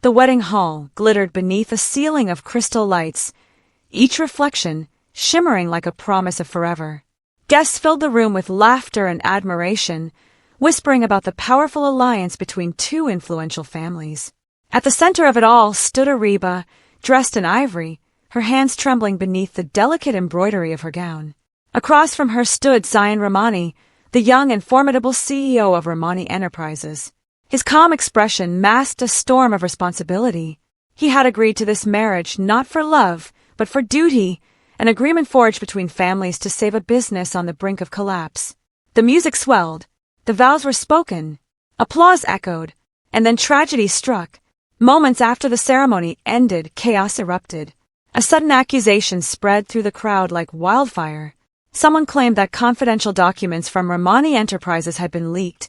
The wedding hall glittered beneath a ceiling of crystal lights, each reflection shimmering like a promise of forever. Guests filled the room with laughter and admiration, whispering about the powerful alliance between two influential families. At the center of it all stood Areeba, dressed in ivory, her hands trembling beneath the delicate embroidery of her gown. Across from her stood Zion Rahmani, the young and formidable CEO of Rahmani Enterprises. His calm expression masked a storm of responsibility. He had agreed to this marriage not for love, but for duty, an agreement forged between families to save a business on the brink of collapse. The music swelled, the vows were spoken, applause echoed, and then tragedy struck. Moments after the ceremony ended, chaos erupted. A sudden accusation spread through the crowd like wildfire. Someone claimed that confidential documents from Rahmani Enterprises had been leaked,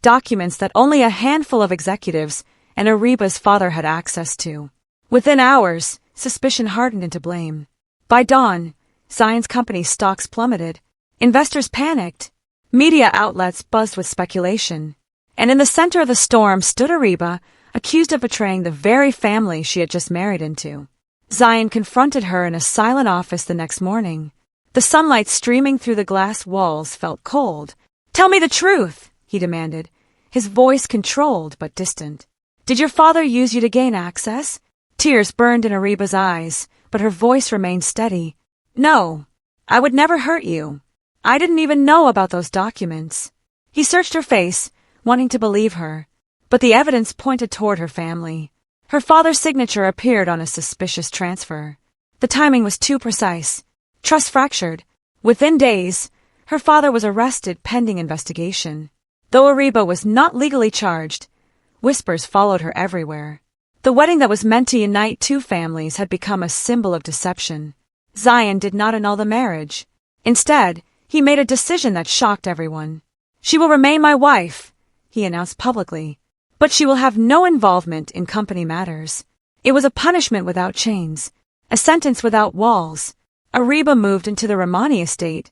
documents that only a handful of executives and Areeba's father had access to. Within hours, suspicion hardened into blame. By dawn, Zion's company's stocks plummeted. Investors panicked. Media outlets buzzed with speculation. And in the center of the storm stood Areeba, accused of betraying the very family she had just married into. Zion confronted her in a silent office the next morning. The sunlight streaming through the glass walls felt cold. "Tell me the truth," he demanded, his voice controlled but distant. "Did your father use you to gain access?" Tears burned in Areeba's eyes, but her voice remained steady. "No, I would never hurt you. I didn't even know about those documents." He searched her face, wanting to believe her, but the evidence pointed toward her family. Her father's signature appeared on a suspicious transfer. The timing was too precise. Trust fractured. Within days, her father was arrested pending investigation. Though Areeba was not legally charged, whispers followed her everywhere. The wedding that was meant to unite two families had become a symbol of deception. Zion did not annul the marriage. Instead, he made a decision that shocked everyone. "She will remain my wife," he announced publicly, "but she will have no involvement in company matters." It was a punishment without chains, a sentence without walls. Areeba moved into the Rahmani estate,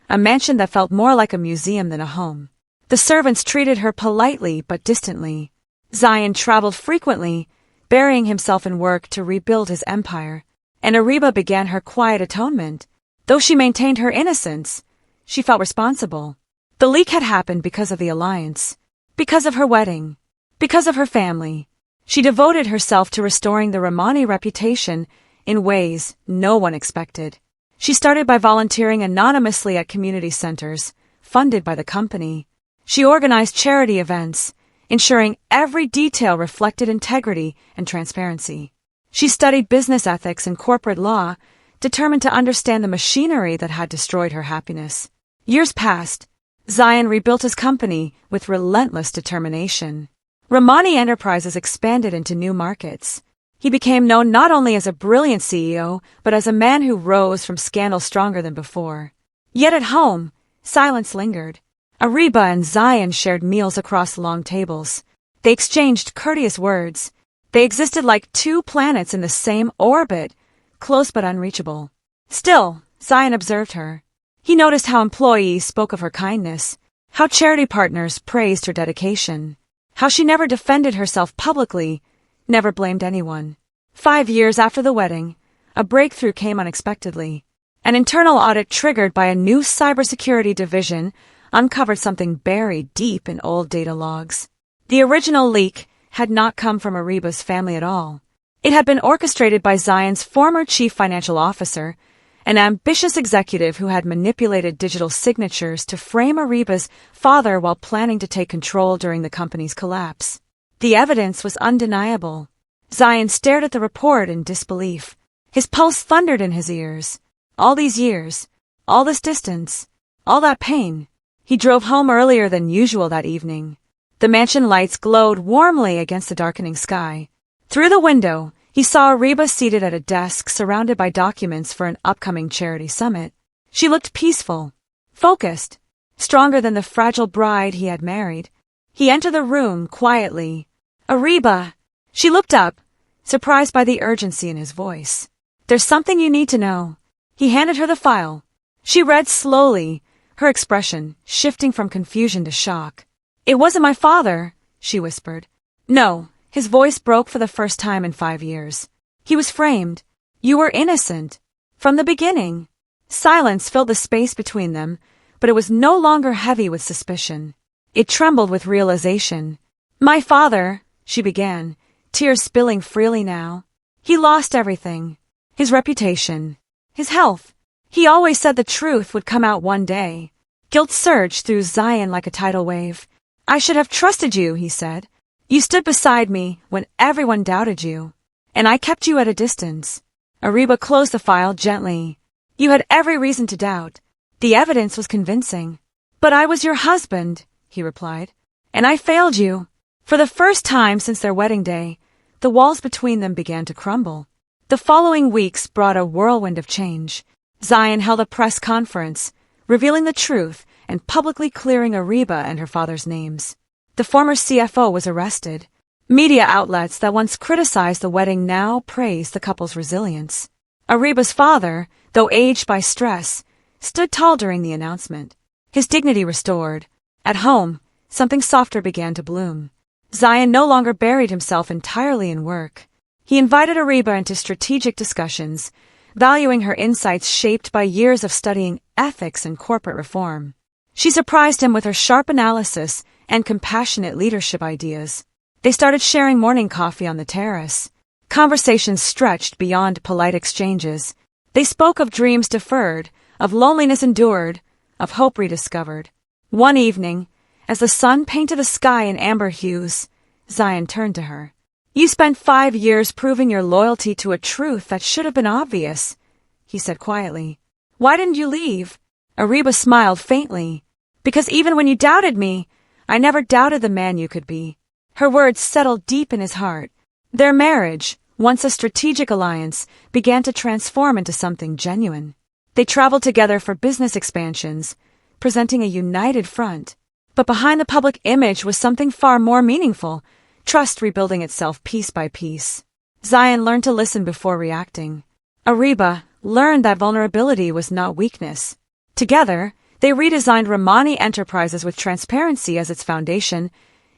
a mansion that felt more like a museum than a home. The servants treated her politely but distantly. Zion traveled frequently, burying himself in work to rebuild his empire, and Areeba began her quiet atonement. Though she maintained her innocence, she felt responsible. The leak had happened because of the alliance, because of her wedding, because of her family. She devoted herself to restoring the Rahmani reputation in ways no one expected. She started by volunteering anonymously at community centers, funded by the company. She organized charity events, ensuring every detail reflected integrity and transparency. She studied business ethics and corporate law, determined to understand the machinery that had destroyed her happiness. Years passed. Zion rebuilt his company with relentless determination. Rahmani Enterprises expanded into new markets. He became known not only as a brilliant CEO, but as a man who rose from scandal stronger than before. Yet at home, silence lingered. Areeba and Zion shared meals across long tables. They exchanged courteous words. They existed like two planets in the same orbit, close but unreachable. Still, Zion observed her. He noticed how employees spoke of her kindness, how charity partners praised her dedication, how she never defended herself publicly, never blamed anyone. 5 years after the wedding, a breakthrough came unexpectedly. An internal audit triggered by a new cybersecurity division uncovered something buried deep in old data logs. The original leak had not come from Areeba's family at all. It had been orchestrated by Zion's former chief financial officer, an ambitious executive who had manipulated digital signatures to frame Areeba's father while planning to take control during the company's collapse. The evidence was undeniable. Zion stared at the report in disbelief. His pulse thundered in his ears. All these years, all this distance, all that pain. He drove home earlier than usual that evening. The mansion lights glowed warmly against the darkening sky. Through the window, he saw Areeba seated at a desk surrounded by documents for an upcoming charity summit. She looked peaceful, focused, stronger than the fragile bride he had married. He entered the room quietly. "Areeba!" She looked up, surprised by the urgency in his voice. "There's something you need to know." He handed her the file. She read slowly, her expression shifting from confusion to shock. "It wasn't my father," she whispered. "No, His voice broke for the first time in 5 years. He was framed. You were innocent. From the beginning. Silence filled the space between them, but it was no longer heavy with suspicion. It trembled with realization. My father, she began, tears spilling freely now. He lost everything. His reputation. His health. He always said the truth would come out one day. Guilt surged through Zion like a tidal wave. I should have trusted you, he said. You stood beside me when everyone doubted you. And I kept you at a distance. Areeba closed the file gently. You had every reason to doubt. The evidence was convincing. But I was your husband, he replied. And I failed you. For the first time since their wedding day, the walls between them began to crumble. The following weeks brought a whirlwind of change. Zion held a press conference, revealing the truth and publicly clearing Areeba and her father's names. The former CFO was arrested. Media outlets that once criticized the wedding now praised the couple's resilience. Areeba's father, though aged by stress, stood tall during the announcement, his dignity restored. At home, something softer began to bloom. Zion no longer buried himself entirely in work. He invited Areeba into strategic discussions, valuing her insights shaped by years of studying ethics and corporate reform. She surprised him with her sharp analysis and compassionate leadership ideas. They started sharing morning coffee on the terrace. Conversations stretched beyond polite exchanges. They spoke of dreams deferred, of loneliness endured, of hope rediscovered. One evening, as the sun painted the sky in amber hues, Zion turned to her. You spent 5 years proving your loyalty to a truth that should have been obvious, he said quietly. Why didn't you leave? Areeba smiled faintly. Because even when you doubted me, I never doubted the man you could be. Her words settled deep in his heart. Their marriage, once a strategic alliance, began to transform into something genuine. They traveled together for business expansions, presenting a united front. But behind the public image was something far more meaningful, trust rebuilding itself piece by piece. Zion learned to listen before reacting. Areeba learned that vulnerability was not weakness. Together, they redesigned Romani Enterprises with transparency as its foundation,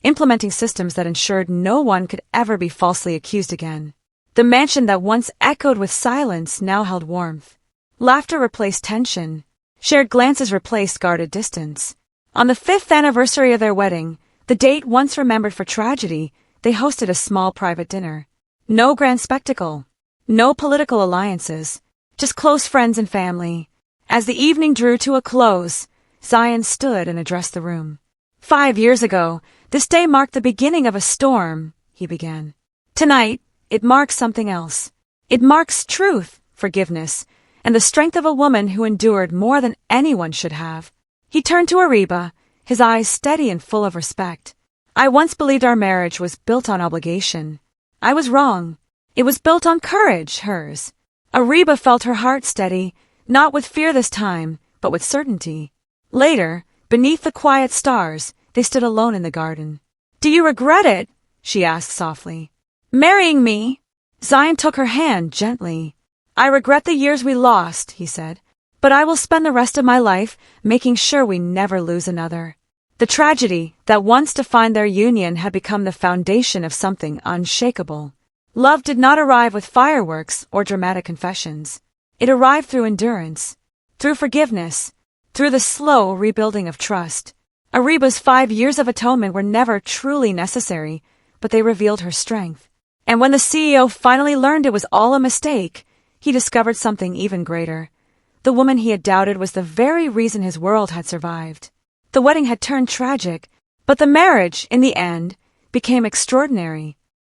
implementing systems that ensured no one could ever be falsely accused again. The mansion that once echoed with silence now held warmth. Laughter replaced tension. Shared glances replaced guarded distance. On the 5th anniversary of their wedding, the date once remembered for tragedy, they hosted a small private dinner. No grand spectacle. No political alliances. Just close friends and family. As the evening drew to a close, Zion stood and addressed the room. 5 years ago, this day marked the beginning of a storm, he began. Tonight, it marks something else. It marks truth, forgiveness, and the strength of a woman who endured more than anyone should have. He turned to Areeba, his eyes steady and full of respect. I once believed our marriage was built on obligation. I was wrong. It was built on courage, hers. Areeba felt her heart steady, not with fear this time, but with certainty. Later, beneath the quiet stars, they stood alone in the garden. Do you regret it? She asked softly. Marrying me? Zion took her hand gently. I regret the years we lost, he said, but I will spend the rest of my life making sure we never lose another. The tragedy that once defined their union had become the foundation of something unshakable. Love did not arrive with fireworks or dramatic confessions. It arrived through endurance, through forgiveness, through the slow rebuilding of trust. Areeba's 5 years of atonement were never truly necessary, but they revealed her strength. And when the CEO finally learned it was all a mistake, he discovered something even greater. The woman he had doubted was the very reason his world had survived. The wedding had turned tragic, but the marriage, in the end, became extraordinary.